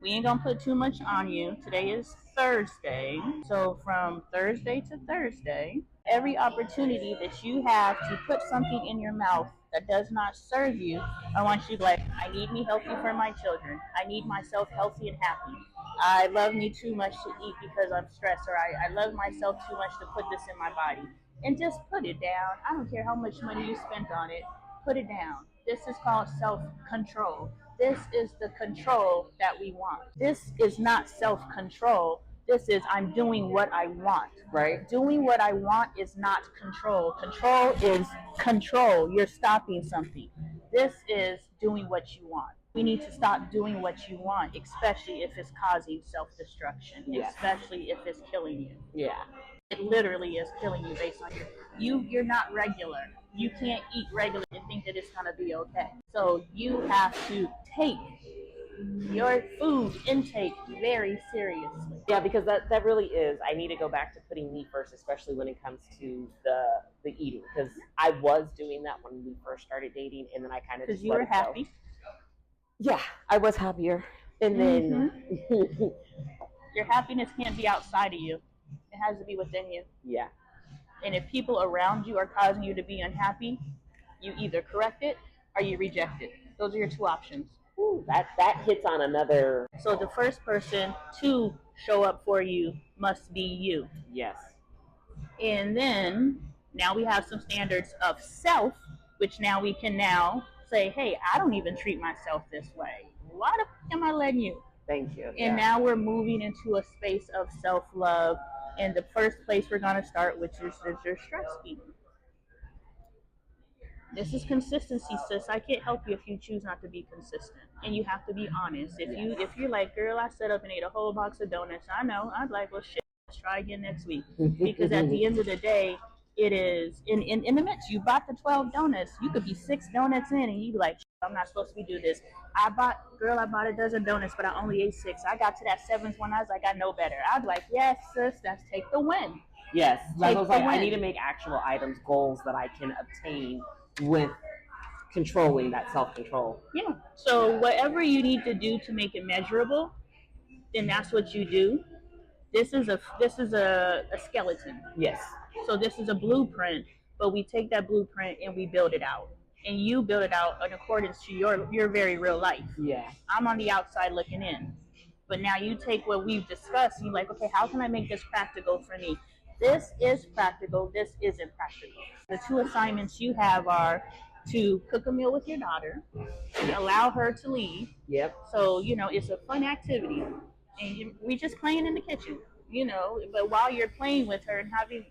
We ain't gonna put too much on you. Today is Thursday. So from Thursday to Thursday, every opportunity that you have to put something in your mouth that does not serve you, I want you to be like, I need me healthy for my children. I need myself healthy and happy. I love me too much to eat because I'm stressed, or I love myself too much to put this in my body. And just put it down. I don't care how much money you spent on it. Put it down. This is called self-control. This is the control that we want. This is not self-control. This is I'm doing what I want. Right. Doing what I want is not control. Control is control. You're stopping something. This is doing what you want. We need to stop doing what you want, especially if it's causing self-destruction, Yes. especially if it's killing you. Yeah. It literally is killing you based on you're not regular. You can't eat regular and think that it's gonna be okay. So you have to take your food intake very seriously. Yeah, because that really is. I need to go back to putting me first, especially when it comes to the eating. Because I was doing that when we first started dating, and then I kind of because you were happy. Yeah, I was happier, and then your happiness can't be outside of you. It has to be within you. Yeah. And if people around you are causing you to be unhappy, you either correct it or you reject it. Those are your two options. Ooh, that hits on another. So the first person to show up for you must be you. Yes. And then now we have some standards of self, which now we can now say, hey, I don't even treat myself this way. Why the fuck am I letting you? Thank you. And now we're moving into a space of self-love. And the first place we're going to start, which is your stress eating. This is consistency, sis. I can't help you if you choose not to be consistent, and you have to be honest. If you're like, girl, I set up and ate a whole box of donuts, I know. I'd like, well, shit, let's try again next week. Because at the end of the day, it is in the mix. You bought the 12 donuts. You could be 6 donuts in, and you be like, I'm not supposed to be doing this. I bought a dozen donuts, but I only ate 6. I got to that 7th one. I was like, I know better. I'd be like, yes, sis, let's take the win. Yes, I was like, I need to make actual items, goals that I can obtain with controlling that self-control. Yeah. So whatever you need to do to make it measurable, then that's what you do. This is a skeleton. Yes. So this is a blueprint, but we take that blueprint and we build it out. And you build it out in accordance to your very real life. Yeah. I'm on the outside looking in. But now you take what we've discussed and you're like, okay, how can I make this practical for me? This is practical, this isn't practical. The 2 assignments you have are to cook a meal with your daughter, allow her to leave. Yep. So, it's a fun activity. And we just playing in the kitchen, but while you're playing with her and having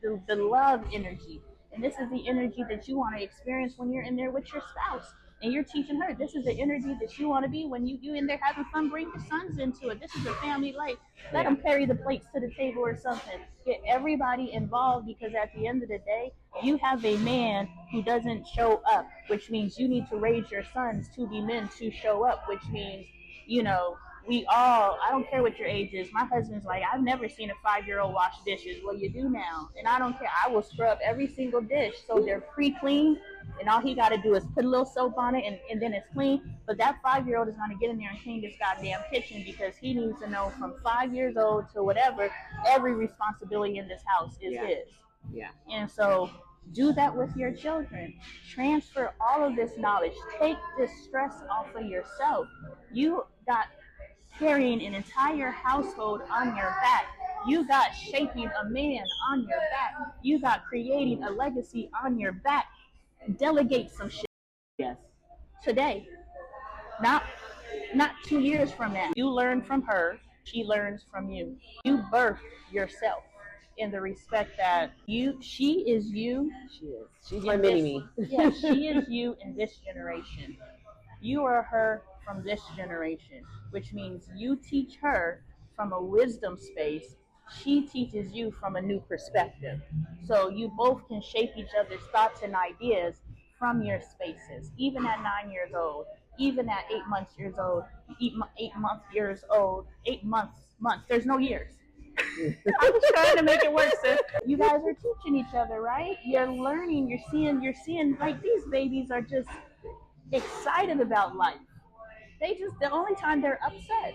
the love energy, and this is the energy that you want to experience when you're in there with your spouse. And you're teaching her, this is the energy that you want to be when you in there having fun. Bring your sons into it. This is a family life. Let them carry the plates to the table or something. Get everybody involved, because at the end of the day, you have a man who doesn't show up, which means you need to raise your sons to be men to show up, which means, we all, I don't care what your age is. My husband's like, I've never seen a 5-year-old wash dishes. Well, you do now. And I don't care. I will scrub every single dish so they're pre-clean. And all he got to do is put a little soap on it, and then it's clean. But that 5-year-old is going to get in there and clean this goddamn kitchen, because he needs to know from 5 years old to whatever, every responsibility in this house is his. Yeah. And so do that with your children. Transfer all of this knowledge. Take this stress off of yourself. You got carrying an entire household on your back. You got shaping a man on your back. You got creating a legacy on your back. Delegate some shit. Yes. Today. Not 2 years from now. You learn from her. She learns from you. You birth yourself in the respect that she is you. She is. She's my mini-me. Yeah, she is you in this generation. You are her from this generation, which means you teach her from a wisdom space. She teaches you from a new perspective. So you both can shape each other's thoughts and ideas from your spaces, even at 9 years old, even at 8 months years old, 8 months. There's no years. I'm just trying to make it work, sis. You guys are teaching each other, right? You're learning, you're seeing like these babies are just excited about life. the only time they're upset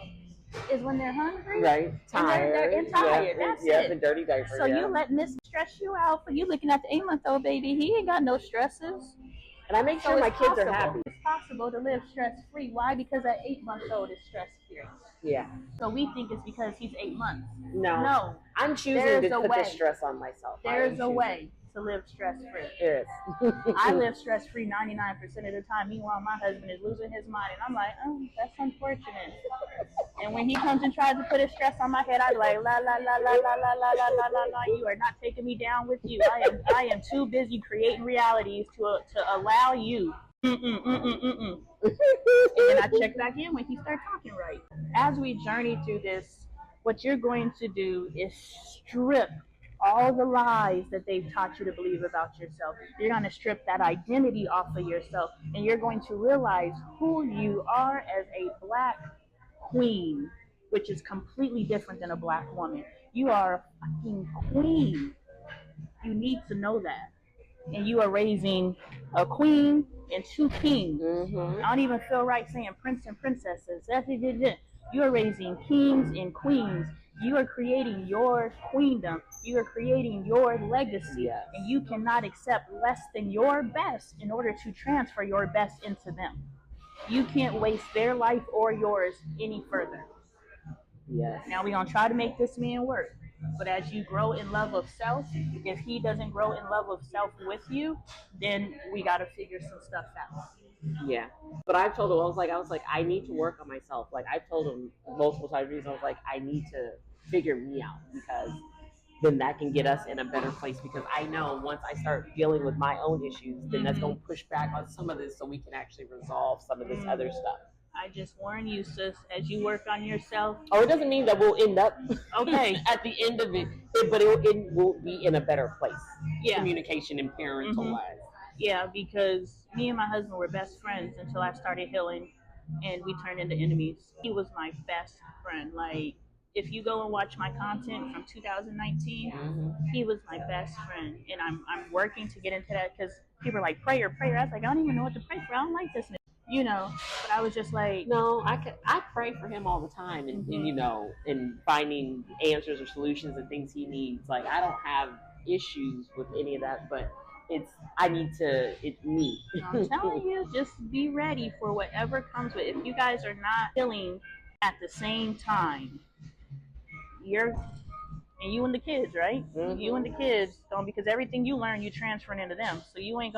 is when they're hungry, right? Tired, they're tired. Yeah, That's yeah, it. the dirty diaper. So you letting this stress you out for you looking at the 8-month-old baby. He ain't got no stresses. And I make sure my kids are happy. It's possible to live stress free. Why? Because that 8-month-old is stress free. Yeah. So we think it's because he's 8 months. No. I'm choosing to put the stress on myself. There's a way to live stress free. There is. I live stress free 99% of the time. Meanwhile, my husband is losing his mind, and I'm like, oh, that's unfortunate. And when he comes and tries to put his stress on my head, I'm like, la la la la la la la la la la. You are not taking me down with you. I am too busy creating realities to allow you. And then I check back in when he starts talking right. As we journey through this, what you're going to do is strip all the lies that they've taught you to believe about yourself. You're going to strip that identity off of yourself, and you're going to realize who you are as a Black queen, which is completely different than a Black woman. You are a fucking queen. You need to know that. And you are raising a queen and 2 kings. I don't even feel right saying prince and princesses. You are raising kings and queens. You are creating your queendom. You are creating your legacy. Yes. And you cannot accept less than your best in order to transfer your best into them. You can't waste their life or yours any further. Yes. Now we're going to try to make this man work. But as you grow in love of self, if he doesn't grow in love of self with you, then we got to figure some stuff out. Yeah. But I've told him, I was like, I need to work on myself. Like, I've told him multiple times, I was like, I need to figure me out, because then that can get us in a better place, because I know once I start dealing with my own issues, then that's going to push back on some of this so we can actually resolve some of this other stuff. I just warn you, sis, as you work on yourself. Oh, it doesn't mean that we'll end up okay at the end of it, but it will be in a better place. Yeah. Communication and parental wise. Yeah, because me and my husband were best friends until I started healing, and we turned into enemies. He was my best friend. Like, if you go and watch my content from 2019, he was my best friend, and I'm working to get into that, because people are like, prayer. I was like, I don't even know what to pray for. I don't like this. You know, but I was just like, no, I pray for him all the time, and you know, and finding answers or solutions and things he needs. Like, I don't have issues with any of that, but it's me. I'm telling you, just be ready for whatever comes with it. If you guys are not healing at the same time, you and the kids, right? You and the kids don't, because everything you learn, you transferring into them. So you ain't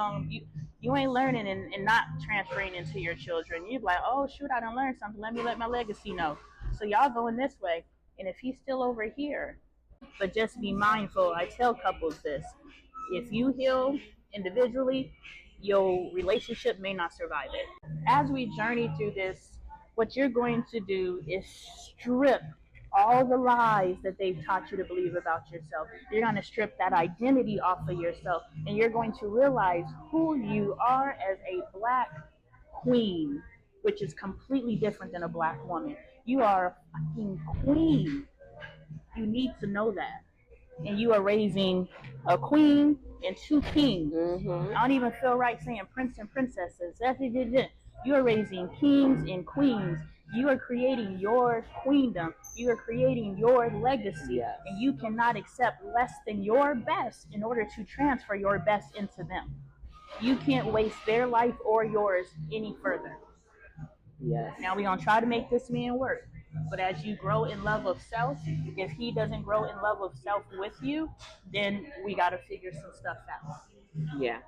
learning and not transferring into your children. You're like, oh shoot, I done learned something. Let my legacy know. So y'all going this way, and if he's still over here, but just be mindful. I tell couples this: if you heal individually, your relationship may not survive it. As we journey through this, what you're going to do is strip all the lies that they've taught you to believe about yourself. You're going to strip that identity off of yourself, and you're going to realize who you are as a Black queen, which is completely different than a Black woman. You are a fucking queen. You need to know that. And you are raising a queen and 2 kings. I don't even feel right saying prince and princesses. You are raising kings and queens. You are creating your queendom. You are creating your legacy. Yes. And you cannot accept less than your best in order to transfer your best into them. You can't waste their life or yours any further. Yes. Now we're going to try to make this man work. But as you grow in love of self, if he doesn't grow in love of self with you, then we got to figure some stuff out. Yeah.